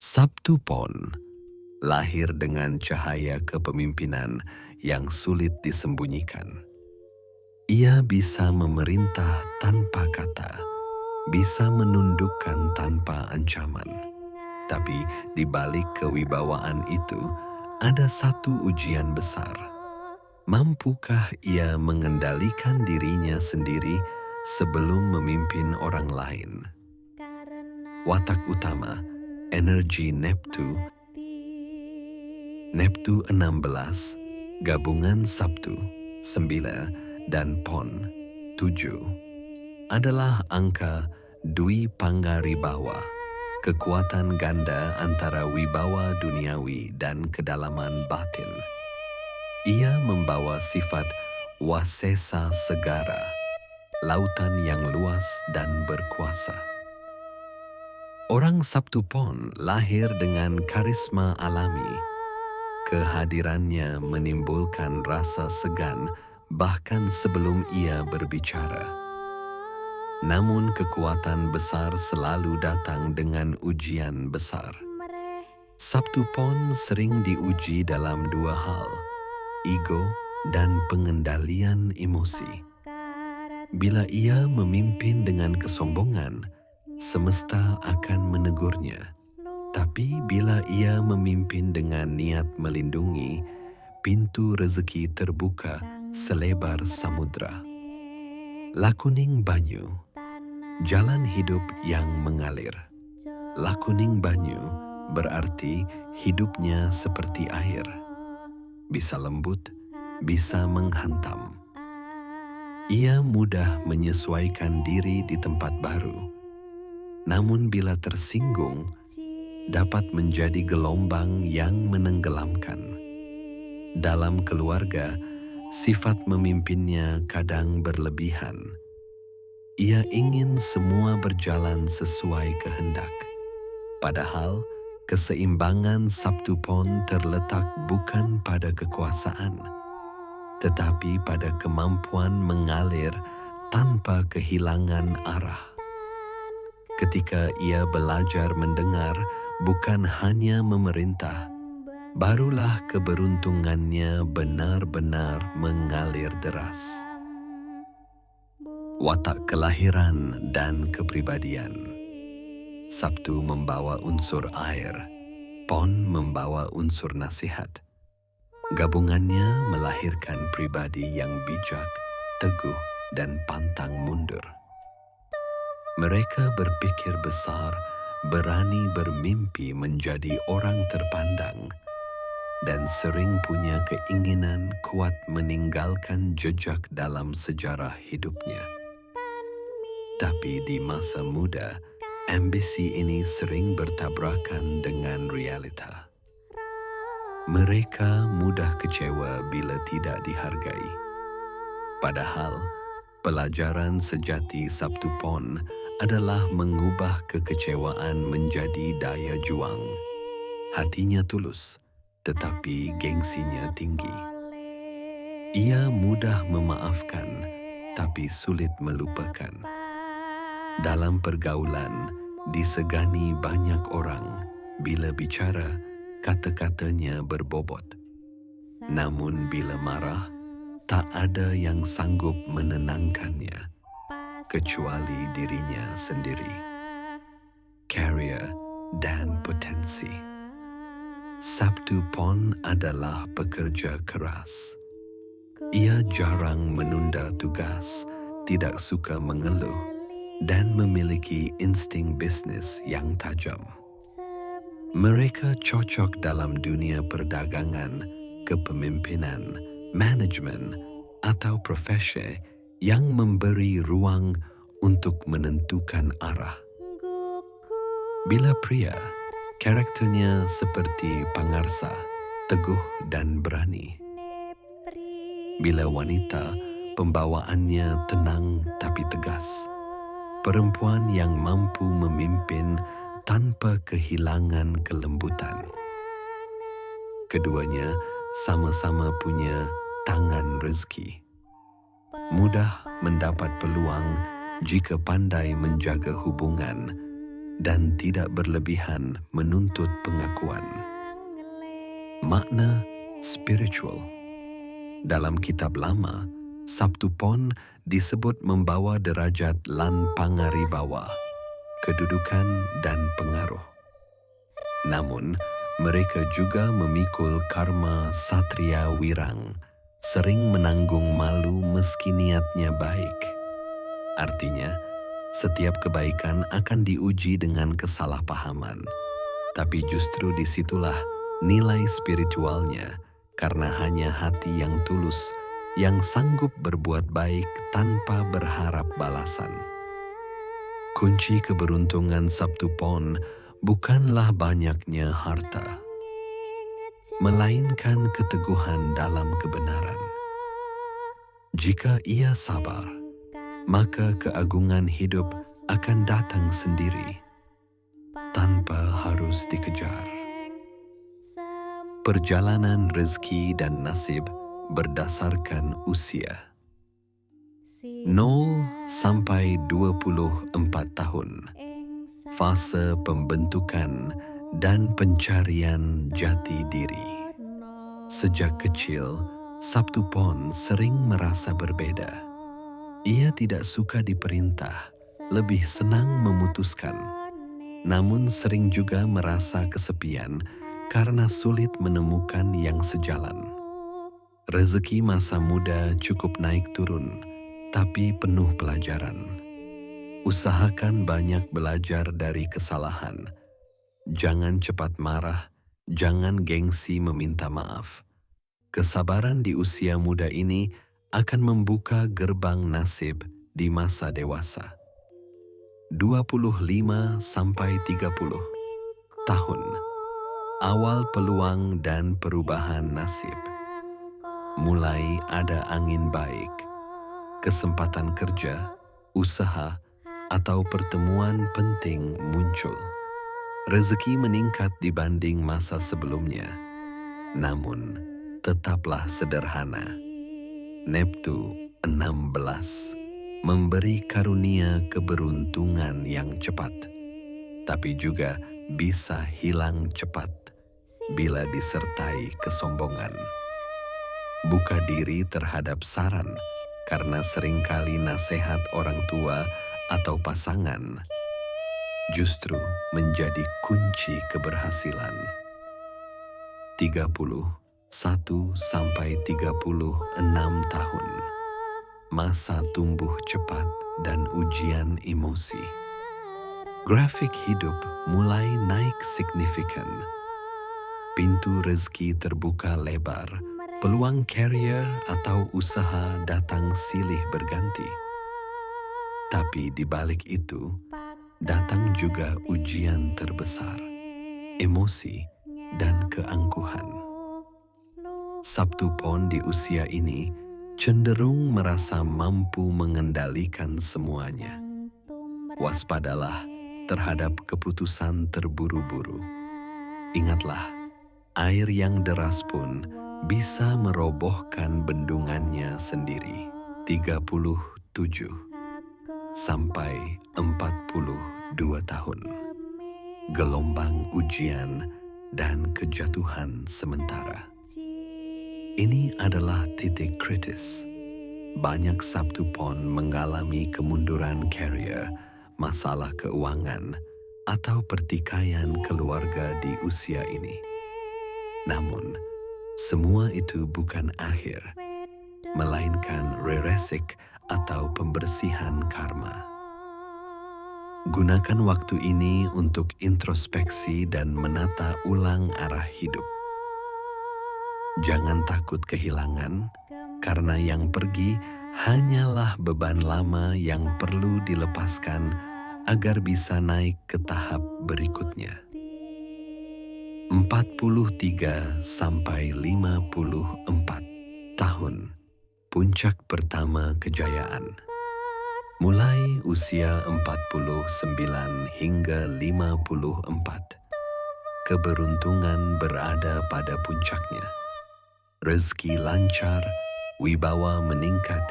Sabtu Pon lahir dengan cahaya kepemimpinan yang sulit disembunyikan. Ia bisa memerintah tanpa kata, bisa menundukkan tanpa ancaman. Tapi di balik kewibawaan itu ada satu ujian besar. Mampukah ia mengendalikan dirinya sendiri sebelum memimpin orang lain? Watak utama, energi Neptu 16, gabungan Sabtu 9 dan Pon 7 adalah angka Dwi Panggaribawa, kekuatan ganda antara wibawa duniawi dan kedalaman batin. Ia membawa sifat wasesa segara, lautan yang luas dan berkuasa. Orang Sabtu Pon lahir dengan karisma alami. Kehadirannya menimbulkan rasa segan bahkan sebelum ia berbicara. Namun kekuatan besar selalu datang dengan ujian besar. Sabtu Pon sering diuji dalam dua hal, ego dan pengendalian emosi. Bila ia memimpin dengan kesombongan, semesta akan menegurnya. Tapi bila ia memimpin dengan niat melindungi, pintu rezeki terbuka selebar samudra. Lakuning Banyu, jalan hidup yang mengalir. Lakuning Banyu berarti hidupnya seperti air. Bisa lembut, bisa menghantam. Ia mudah menyesuaikan diri di tempat baru. Namun bila tersinggung, dapat menjadi gelombang yang menenggelamkan. Dalam keluarga, sifat memimpinnya kadang berlebihan. Ia ingin semua berjalan sesuai kehendak. Padahal, keseimbangan Sabtu Pon terletak bukan pada kekuasaan, tetapi pada kemampuan mengalir tanpa kehilangan arah. Ketika ia belajar mendengar, bukan hanya memerintah, barulah keberuntungannya benar-benar mengalir deras. Watak kelahiran dan kepribadian. Sabtu membawa unsur air, Pon membawa unsur nasihat. Gabungannya melahirkan pribadi yang bijak, teguh, dan pantang mundur. Mereka berpikir besar, berani bermimpi menjadi orang terpandang, dan sering punya keinginan kuat meninggalkan jejak dalam sejarah hidupnya. Tapi di masa muda, ambisi ini sering bertabrakan dengan realita. Mereka mudah kecewa bila tidak dihargai. Padahal, pelajaran sejati Sabtu Pon adalah mengubah kekecewaan menjadi daya juang. Hatinya tulus, tetapi gengsinya tinggi. Ia mudah memaafkan, tapi sulit melupakan. Dalam pergaulan, disegani banyak orang. Bila bicara, kata-katanya berbobot. Namun bila marah, tak ada yang sanggup menenangkannya, kecuali dirinya sendiri. Karya dan potensi. Sabtu Pon adalah pekerja keras. Ia jarang menunda tugas, tidak suka mengeluh, dan memiliki insting bisnis yang tajam. Mereka cocok dalam dunia perdagangan, kepemimpinan, manajemen, atau profesi yang memberi ruang untuk menentukan arah. Bila pria, karakternya seperti pangarsa, teguh dan berani. Bila wanita, pembawaannya tenang tapi tegas. Perempuan yang mampu memimpin tanpa kehilangan kelembutan. Keduanya sama-sama punya tangan rezeki. Mudah mendapat peluang jika pandai menjaga hubungan, dan tidak berlebihan menuntut pengakuan. Makna spiritual. Dalam kitab lama, Sabtu Pon disebut membawa derajat lan pangaribawa, kedudukan dan pengaruh. Namun, mereka juga memikul karma satria wirang, sering menanggung malu meski niatnya baik. Artinya, setiap kebaikan akan diuji dengan kesalahpahaman. Tapi justru disitulah nilai spiritualnya, karena hanya hati yang tulus yang sanggup berbuat baik tanpa berharap balasan. Kunci keberuntungan Sabtu Pon bukanlah banyaknya harta, melainkan keteguhan dalam kebenaran. Jika ia sabar, maka keagungan hidup akan datang sendiri, tanpa harus dikejar. Perjalanan rezeki dan nasib berdasarkan usia. 0 sampai 24 tahun, fase pembentukan dan pencarian jati diri. Sejak kecil, Sabtu Pon sering merasa berbeda. Ia tidak suka diperintah, lebih senang memutuskan. Namun sering juga merasa kesepian karena sulit menemukan yang sejalan. Rezeki masa muda cukup naik turun, tapi penuh pelajaran. Usahakan banyak belajar dari kesalahan. Jangan cepat marah, jangan gengsi meminta maaf. Kesabaran di usia muda ini akan membuka gerbang nasib di masa dewasa. 25 sampai 30 tahun, awal peluang dan perubahan nasib. Mulai ada angin baik, kesempatan kerja, usaha, atau pertemuan penting muncul. Rezeki meningkat dibanding masa sebelumnya, namun tetaplah sederhana. Neptu 16 memberi karunia keberuntungan yang cepat, tapi juga bisa hilang cepat bila disertai kesombongan. Buka diri terhadap saran, karena seringkali nasihat orang tua atau pasangan justru menjadi kunci keberhasilan. 31 sampai 36 tahun, masa tumbuh cepat dan ujian emosi. Grafik hidup mulai naik signifikan. Pintu rezeki terbuka lebar, peluang karier atau usaha datang silih berganti. Tapi di balik itu, datang juga ujian terbesar, emosi dan keangkuhan. Sabtu Pon di usia ini cenderung merasa mampu mengendalikan semuanya. Waspadalah terhadap keputusan terburu-buru. Ingatlah, air yang deras pun bisa merobohkan bendungannya sendiri. 37 sampai 42 tahun. Gelombang ujian dan kejatuhan sementara. Ini adalah titik kritis. Banyak Sabtu Pon mengalami kemunduran karier, masalah keuangan, atau pertikaian keluarga di usia ini. Namun, semua itu bukan akhir, melainkan reresik atau pembersihan karma. Gunakan waktu ini untuk introspeksi dan menata ulang arah hidup. Jangan takut kehilangan, karena yang pergi hanyalah beban lama yang perlu dilepaskan agar bisa naik ke tahap berikutnya. 43 sampai 54 tahun, puncak pertama kejayaan. Mulai usia 49 hingga 54, keberuntungan berada pada puncaknya. Rezeki lancar, wibawa meningkat,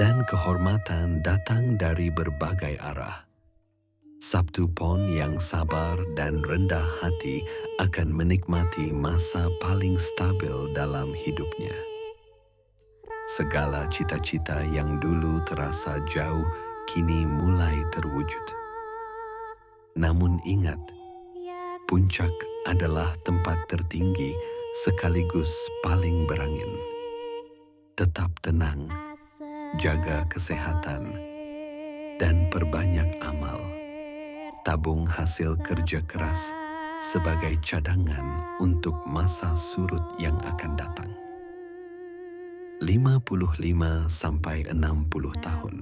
dan kehormatan datang dari berbagai arah. Sabtu Pon yang sabar dan rendah hati akan menikmati masa paling stabil dalam hidupnya. Segala cita-cita yang dulu terasa jauh kini mulai terwujud. Namun ingat, puncak adalah tempat tertinggi sekaligus paling berangin. Tetap tenang, jaga kesehatan, dan perbanyak amal. Tabung hasil kerja keras sebagai cadangan untuk masa surut yang akan datang. 55 sampai 60 tahun,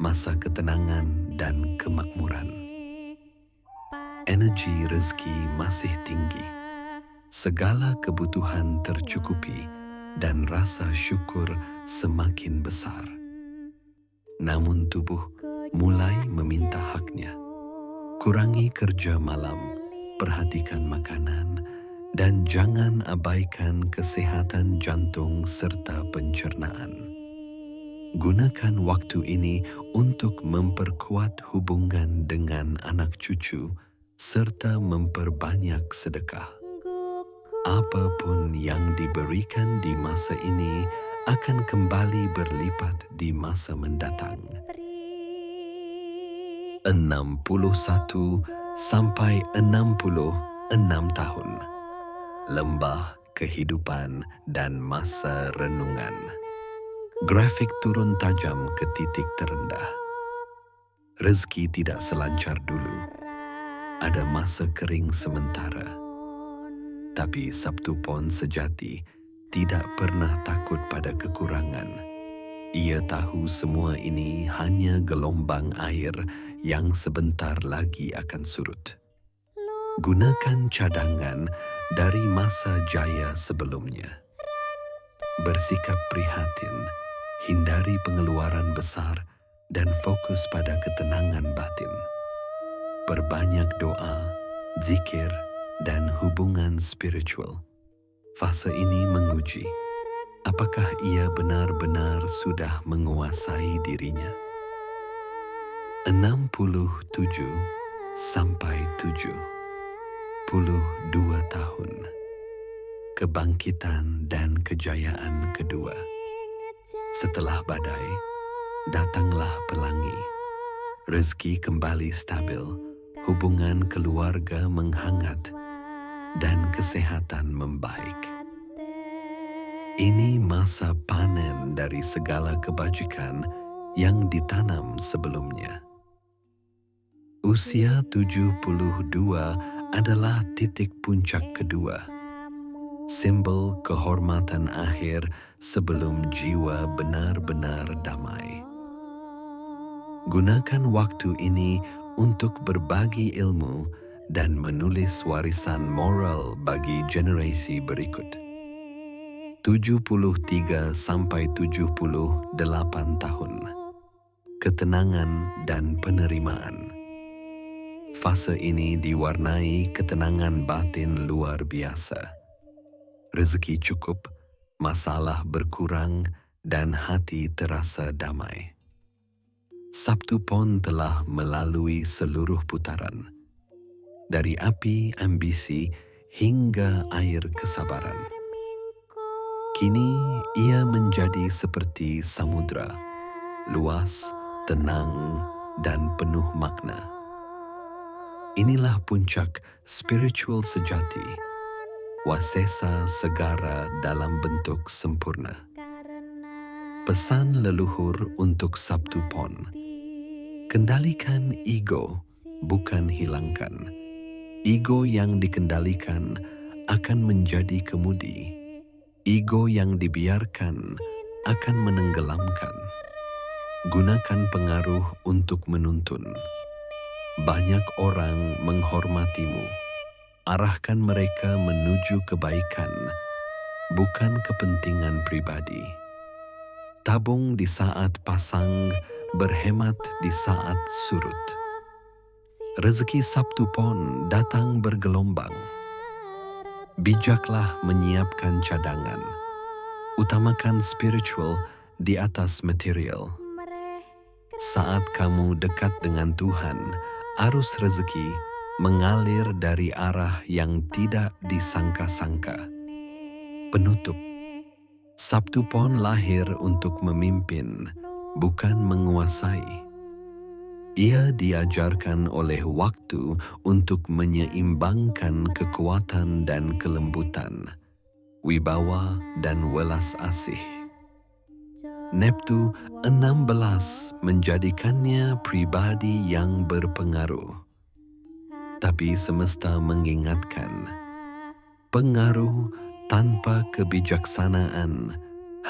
masa ketenangan dan kemakmuran. Energi rezeki masih tinggi, segala kebutuhan tercukupi, dan rasa syukur semakin besar. Namun tubuh mulai meminta haknya. Kurangi kerja malam, perhatikan makanan, dan jangan abaikan kesehatan jantung serta pencernaan. Gunakan waktu ini untuk memperkuat hubungan dengan anak cucu serta memperbanyak sedekah. Apapun yang diberikan di masa ini akan kembali berlipat di masa mendatang. 61 sampai 66 tahun. Lembah kehidupan dan masa renungan. Grafik turun tajam ke titik terendah. Rezeki tidak selancar dulu. Ada masa kering sementara. Tapi Sabtu Pon sejati tidak pernah takut pada kekurangan. Ia tahu semua ini hanya gelombang air yang sebentar lagi akan surut. Gunakan cadangan dari masa jaya sebelumnya. Bersikap prihatin, hindari pengeluaran besar, dan fokus pada ketenangan batin. Perbanyak doa, zikir, dan hubungan spiritual. Fase ini menguji apakah ia benar-benar sudah menguasai dirinya. 67 sampai 72 tahun. Kebangkitan dan kejayaan kedua. Setelah badai, datanglah pelangi. Rezeki kembali stabil, hubungan keluarga menghangat, dan kesehatan membaik. Ini masa panen dari segala kebajikan yang ditanam sebelumnya. Usia 72 adalah titik puncak kedua, simbol kehormatan akhir sebelum jiwa benar-benar damai. Gunakan waktu ini untuk berbagi ilmu dan menulis warisan moral bagi generasi berikut. 73 sampai 78 tahun. Ketenangan dan penerimaan. Fase ini diwarnai ketenangan batin luar biasa. Rezeki cukup, masalah berkurang, dan hati terasa damai. Sabtu Pon telah melalui seluruh putaran. Dari api ambisi hingga air kesabaran. Kini ia menjadi seperti samudra, luas, tenang, dan penuh makna. Inilah puncak spiritual sejati, wasesa segara dalam bentuk sempurna. Pesan leluhur untuk Sabtu Pon. Kendalikan ego, bukan hilangkan. Ego yang dikendalikan akan menjadi kemudi. Ego yang dibiarkan akan menenggelamkan. Gunakan pengaruh untuk menuntun. Banyak orang menghormatimu. Arahkan mereka menuju kebaikan, bukan kepentingan pribadi. Tabung di saat pasang, berhemat di saat surut. Rezeki Sabtu Pon datang bergelombang. Bijaklah menyiapkan cadangan. Utamakan spiritual di atas material. Saat kamu dekat dengan Tuhan, arus rezeki mengalir dari arah yang tidak disangka-sangka. Penutup. Sabtu Pon lahir untuk memimpin, bukan menguasai. Ia diajarkan oleh waktu untuk menyeimbangkan kekuatan dan kelembutan, wibawa dan welas asih. Neptu 16 menjadikannya pribadi yang berpengaruh. Tapi semesta mengingatkan, pengaruh tanpa kebijaksanaan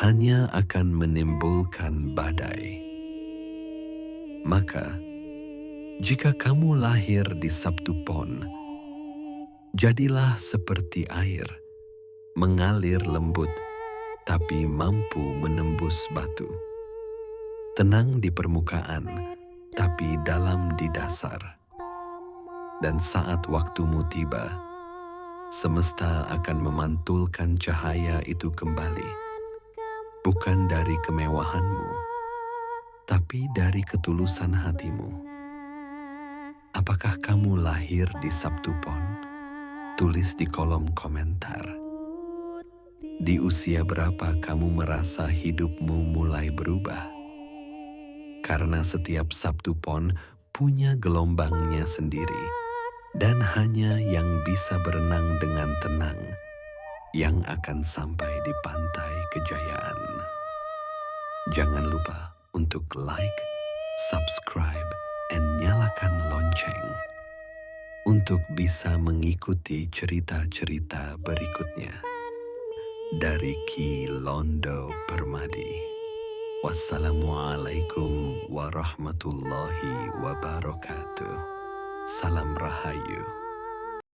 hanya akan menimbulkan badai. Maka, jika kamu lahir di Sabtu Pon, jadilah seperti air, mengalir lembut, tapi mampu menembus batu. Tenang di permukaan, tapi dalam di dasar. Dan saat waktumu tiba, semesta akan memantulkan cahaya itu kembali. Bukan dari kemewahanmu, tapi dari ketulusan hatimu. Apakah kamu lahir di Sabtu Pon? Tulis di kolom komentar. Di usia berapa kamu merasa hidupmu mulai berubah? Karena setiap Sabtu Pon punya gelombangnya sendiri, dan hanya yang bisa berenang dengan tenang yang akan sampai di pantai kejayaan. Jangan lupa untuk like, subscribe, dan nyalakan lonceng untuk bisa mengikuti cerita-cerita berikutnya. Dari Ki Londo Permadi. Wassalamualaikum warahmatullahi wabarakatuh. Salam Rahayu.